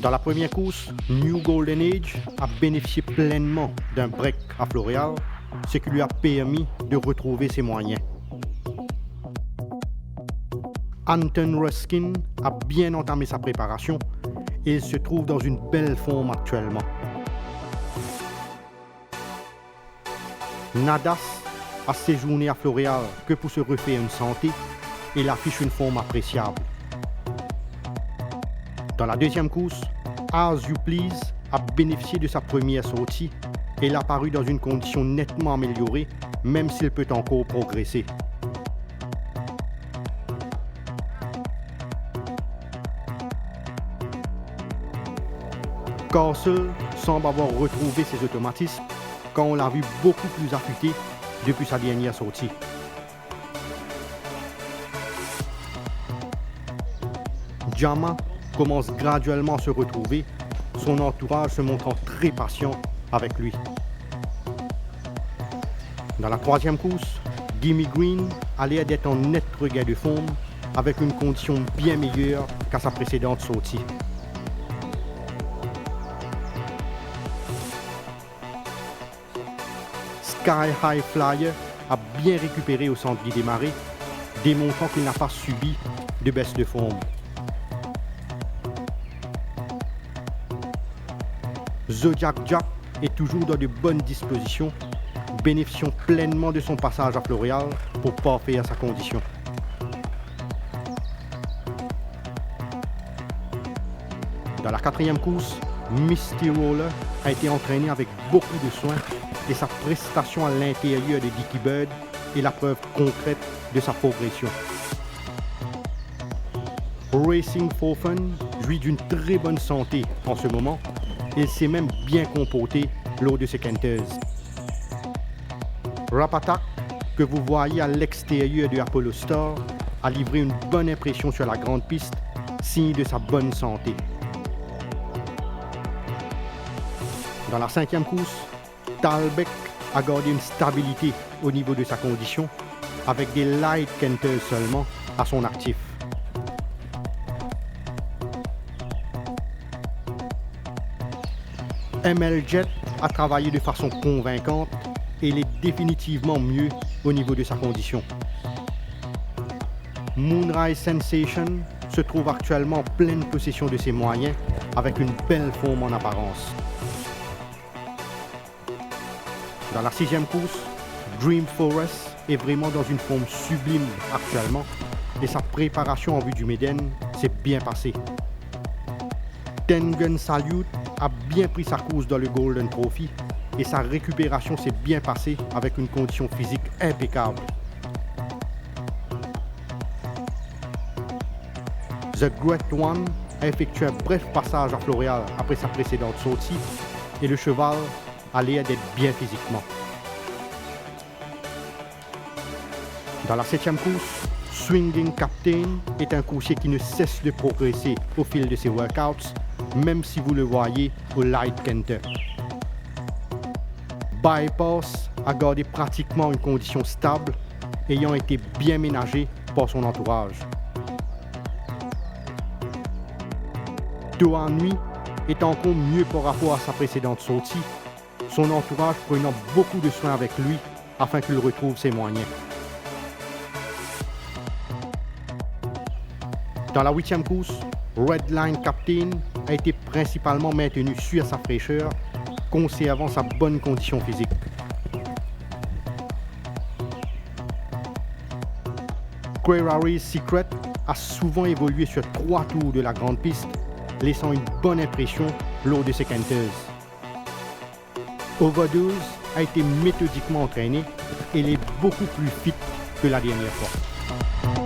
Dans la première course, New Golden Age a bénéficié pleinement d'un break à Floréal, ce qui lui a permis de retrouver ses moyens. Anton Ruskin a bien entamé sa préparation et il se trouve dans une belle forme actuellement. Nadas a séjourné à Floréal que pour se refaire une santé et il affiche une forme appréciable. Dans la deuxième course, As You Please a bénéficié de sa première sortie et il a paru dans une condition nettement améliorée, même s'il peut encore progresser. Castle semble avoir retrouvé ses automatismes quand on l'a vu beaucoup plus affûté depuis sa dernière sortie. Jama commence graduellement à se retrouver, son entourage se montrant très patient avec lui. Dans la troisième course, Gimme Green a l'air d'être en net regain de forme avec une condition bien meilleure qu'à sa précédente sortie. Sky High Flyer a bien récupéré au centre du démarré, démontrant qu'il n'a pas subi de baisse de forme. Zodiac Jack est toujours dans de bonnes dispositions, bénéficiant pleinement de son passage à Floréal pour parfaire sa condition. Dans la quatrième course, Misty Roller a été entraîné avec beaucoup de soin et sa prestation à l'intérieur de Dicky Bird est la preuve concrète de sa progression. Racing for Fun jouit d'une très bonne santé en ce moment et il s'est même bien comporté lors de ses canters. Rap Attack, que vous voyez à l'extérieur de Apollo Star, a livré une bonne impression sur la grande piste, signe de sa bonne santé. Dans la cinquième course, Talbeck a gardé une stabilité au niveau de sa condition, avec des light canters seulement à son actif. ML Jet a travaillé de façon convaincante et il est définitivement mieux au niveau de sa condition. Moonrise Sensation se trouve actuellement en pleine possession de ses moyens avec une belle forme en apparence. Dans la sixième course, Dream Forest est vraiment dans une forme sublime actuellement et sa préparation en vue du Méden s'est bien passée. Tengen Salute a bien pris sa course dans le Golden Trophy et sa récupération s'est bien passée avec une condition physique impeccable. The Great One a effectué un bref passage à Floréal après sa précédente sortie et le cheval a l'air d'être bien physiquement. Dans la septième course, Swinging Captain est un coursier qui ne cesse de progresser au fil de ses workouts, même si vous le voyez au light canter. Bypass a gardé pratiquement une condition stable, ayant été bien ménagé par son entourage. Toa Nui est encore mieux par rapport à sa précédente sortie, son entourage prenant beaucoup de soin avec lui afin qu'il retrouve ses moyens. Dans la huitième course, Redline Captain a été principalement maintenu sur sa fraîcheur, conservant sa bonne condition physique. Querari's Secret a souvent évolué sur 3 tours de la grande piste, laissant une bonne impression lors de ses canters. Overdose a été méthodiquement entraîné et il est beaucoup plus fit que la dernière fois.